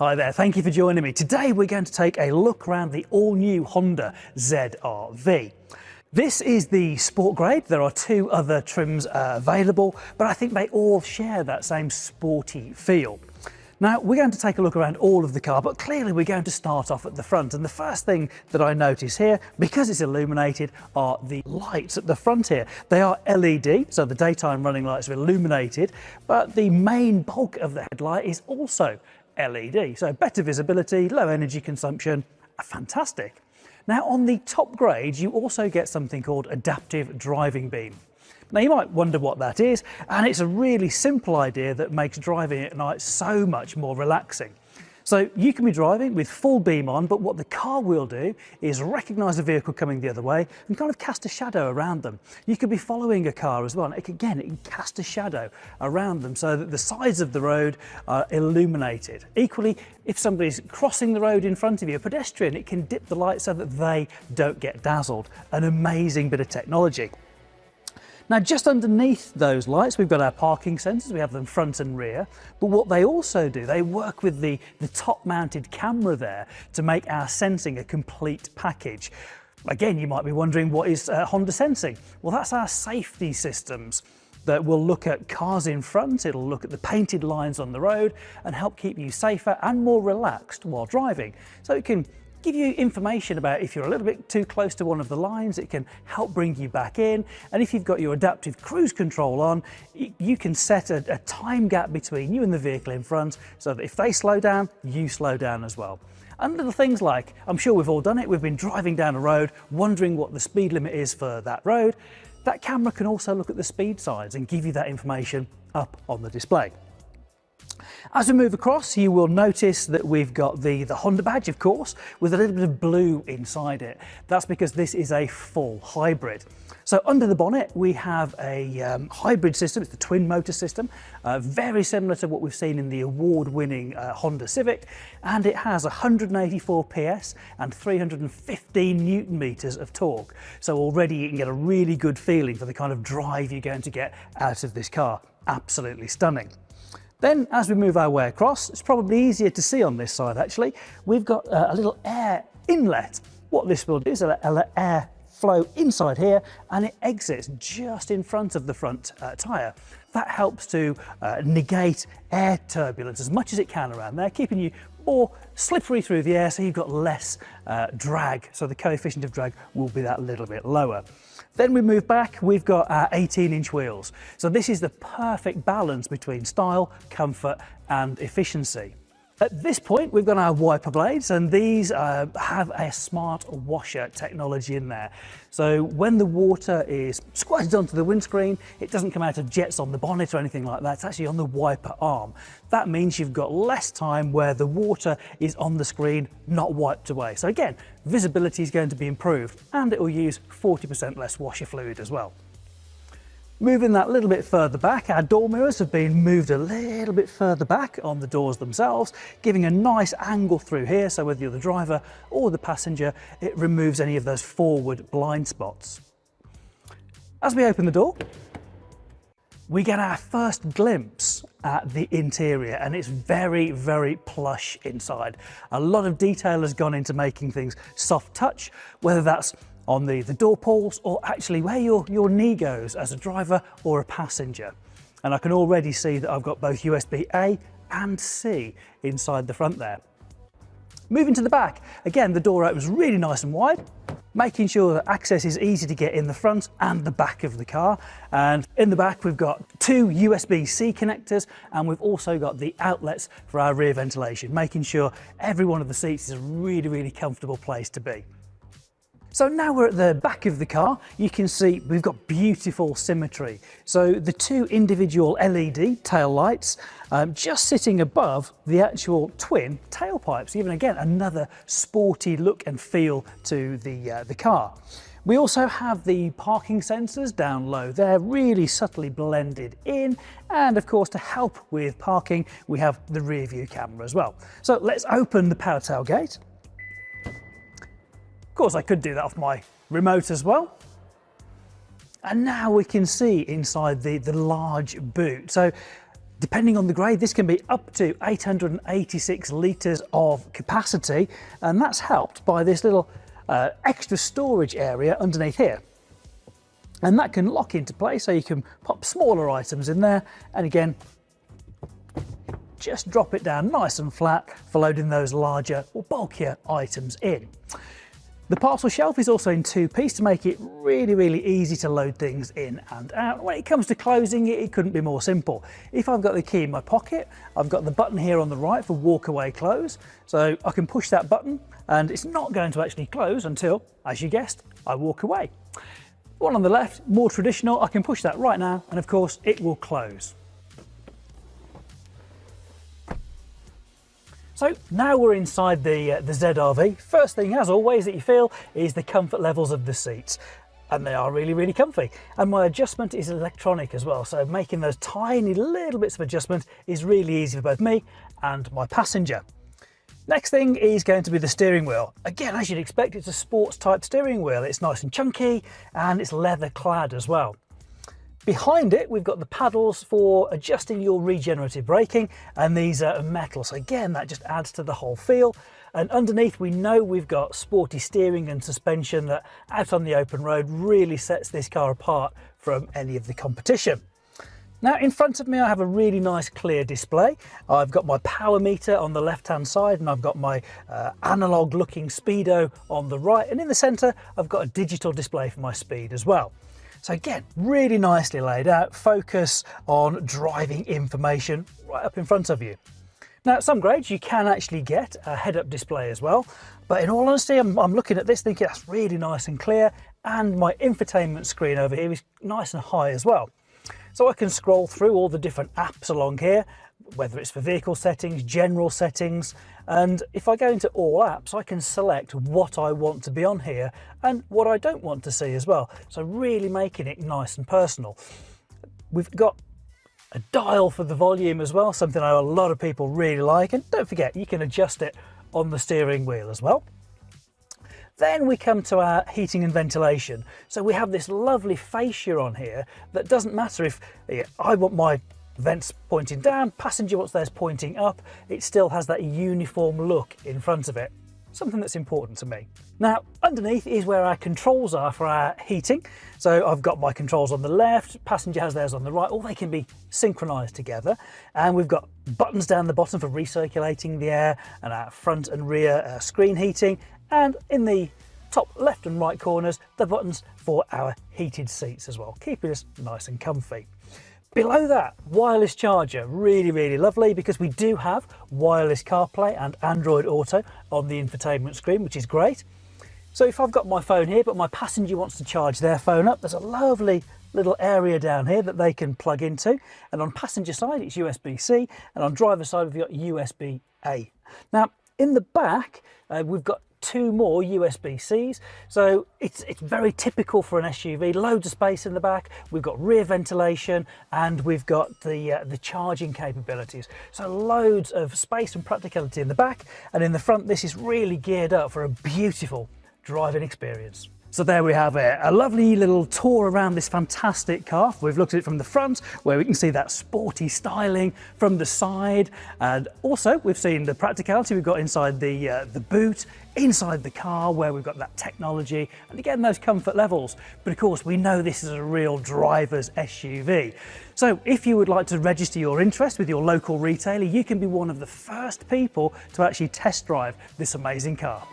Hi there, thank you for joining me. Today we're going to take a look around the all-new Honda ZR-V. This is the sport grade. There are two other trims available, but I think they all share that same sporty feel. Now, we're going to take a look around all of the car, but clearly we're going to start off at the front. And the first thing that I notice here, because it's illuminated, are the lights at the front here. They are LED, so the daytime running lights are illuminated, but the main bulk of the headlight is also LED. So better visibility, low energy consumption, fantastic. Now, on the top grade, you also get something called adaptive driving beam. Now, you might wonder what that is, and it's a really simple idea that makes driving at night so much more relaxing. So you can be driving with full beam on, but what the car will do is recognise a vehicle coming the other way and kind of cast a shadow around them. You could be following a car as well, and it can cast a shadow around them so that the sides of the road are illuminated. Equally, if somebody's crossing the road in front of you, a pedestrian, it can dip the light so that they don't get dazzled. An amazing bit of technology. Now, just underneath those lights, we've got our parking sensors. We have them front and rear. But what they also do, they work with the top-mounted camera there to make our sensing a complete package. Again, you might be wondering, what is Honda sensing? Well, that's our safety systems that will look at cars in front. It'll look at the painted lines on the road and help keep you safer and more relaxed while driving. So it can give you information about if you're a little bit too close to one of the lines. It can help bring you back in, and if you've got your adaptive cruise control on, you can set a time gap between you and the vehicle in front so that if they slow down, you slow down as well. And little things like, I'm sure we've all done it, we've been driving down a road wondering what the speed limit is for that road. That camera can also look at the speed signs and give you that information up on the display. As we move across, you will notice that we've got the Honda badge, of course, with a little bit of blue inside it. That's because this is a full hybrid. So under the bonnet, we have a hybrid system. It's the twin motor system, very similar to what we've seen in the award-winning Honda Civic, and it has 184 PS and 315 Newton meters of torque. So already you can get a really good feeling for the kind of drive you're going to get out of this car. Absolutely stunning. Then, as we move our way across, it's probably easier to see on this side actually, we've got a little air inlet. What this will do is let air flow inside here, and it exits just in front of the front tyre. That helps to negate air turbulence as much as it can around there, keeping you more slippery through the air, so you've got less drag, so the coefficient of drag will be that little bit lower. Then we move back, we've got our 18-inch wheels. So this is the perfect balance between style, comfort and efficiency. At this point, we've got our wiper blades, and these have a smart washer technology in there. So when the water is squirted onto the windscreen, it doesn't come out of jets on the bonnet or anything like that. It's actually on the wiper arm. That means you've got less time where the water is on the screen, not wiped away. So again, visibility is going to be improved, and it will use 40% less washer fluid as well. Moving that little bit further back, our door mirrors have been moved a little bit further back on the doors themselves, giving a nice angle through here, so whether you're the driver or the passenger, it removes any of those forward blind spots. As we open the door, we get our first glimpse at the interior, and it's very, very plush inside. A lot of detail has gone into making things soft touch, whether that's on the door pulls or actually where your knee goes as a driver or a passenger. And I can already see that I've got both USB-A and C inside the front there. Moving to the back, again, the door opens really nice and wide, making sure that access is easy to get in the front and the back of the car. And in the back, we've got two USB-C connectors, and we've also got the outlets for our rear ventilation, making sure every one of the seats is a really, really comfortable place to be. So now we're at the back of the car, you can see we've got beautiful symmetry. So the two individual LED tail lights just sitting above the actual twin tailpipes, giving again another sporty look and feel to the car. We also have the parking sensors down low there, really subtly blended in, and of course to help with parking we have the rear view camera as well. So let's open the power tailgate. Of course, I could do that off my remote as well. And now we can see inside the large boot. So Depending on the grade, this can be up to 886 litres of capacity, and that's helped by this little extra storage area underneath here. And that can lock into place, so you can pop smaller items in there, and again, just drop it down nice and flat for loading those larger or bulkier items in. The parcel shelf is also in two-piece to make it really easy to load things in and out. When it comes to closing it, it couldn't be more simple. If I've got the key in my pocket, I've got the button here on the right for walk away close. So I can push that button and it's not going to actually close until, as you guessed, I walk away. One on the left, more traditional, I can push that right now and of course it will close. So now we're inside the ZR-V. First thing, as always, that you feel is the comfort levels of the seats. And they are really comfy. And my adjustment is electronic as well, so making those tiny little bits of adjustment is really easy for both me and my passenger. Next thing is going to be the steering wheel. Again, as you'd expect, it's a sports type steering wheel. It's nice and chunky and it's leather clad as well. Behind it, we've got the paddles for adjusting your regenerative braking, and these are metal. So again, that just adds to the whole feel. And underneath, we know we've got sporty steering and suspension that out on the open road really sets this car apart from any of the competition. Now in front of me, I have a really nice clear display. I've got my power meter on the left-hand side, and I've got my analog looking speedo on the right. And in the center, I've got a digital display for my speed as well. So again, really nicely laid out, focus on driving information right up in front of you. Now at some grades you can actually get a head-up display as well, but in all honesty I'm looking at this thinking that's really nice and clear, and my infotainment screen over here is nice and high as well. So I can scroll through all the different apps along here, whether it's for vehicle settings, general settings, and if I go into all apps, I can select what I want to be on here and what I don't want to see as well. So really making it nice and personal. We've got a dial for the volume as well, something I know a lot of people really like, and don't forget you can adjust it on the steering wheel as well. Then we come to our heating and ventilation. So we have this lovely fascia on here that doesn't matter if I want my vents pointing down, passenger wants theirs pointing up, it still has that uniform look in front of it. Something that's important to me. Now underneath is where our controls are for our heating. So I've got my controls on the left, passenger has theirs on the right, all they can be synchronized together. And we've got buttons down the bottom for recirculating the air, and our front and rear screen heating, and in the top left and right corners, the buttons for our heated seats as well, keeping us nice and comfy. Below that, wireless charger, really lovely, because we do have wireless CarPlay and Android Auto on the infotainment screen, which is great. So if I've got my phone here, but my passenger wants to charge their phone up, there's a lovely little area down here that they can plug into. And on passenger side, it's USB-C, and on driver side, we've got USB-A. Now, in the back, we've got two more USB-Cs, so it's very typical for an SUV. Loads of space in the back, we've got rear ventilation, and we've got the charging capabilities. So loads of space and practicality in the back, and in the front this is really geared up for a beautiful driving experience. So there we have it, a lovely little tour around this fantastic car. We've looked at it from the front, where we can see that sporty styling, from the side, and also we've seen the practicality we've got inside the boot, inside the car, where we've got that technology, and again those comfort levels. But of course we know this is a real driver's SUV. So if you would like to register your interest with your local retailer, you can be one of the first people to actually test drive this amazing car.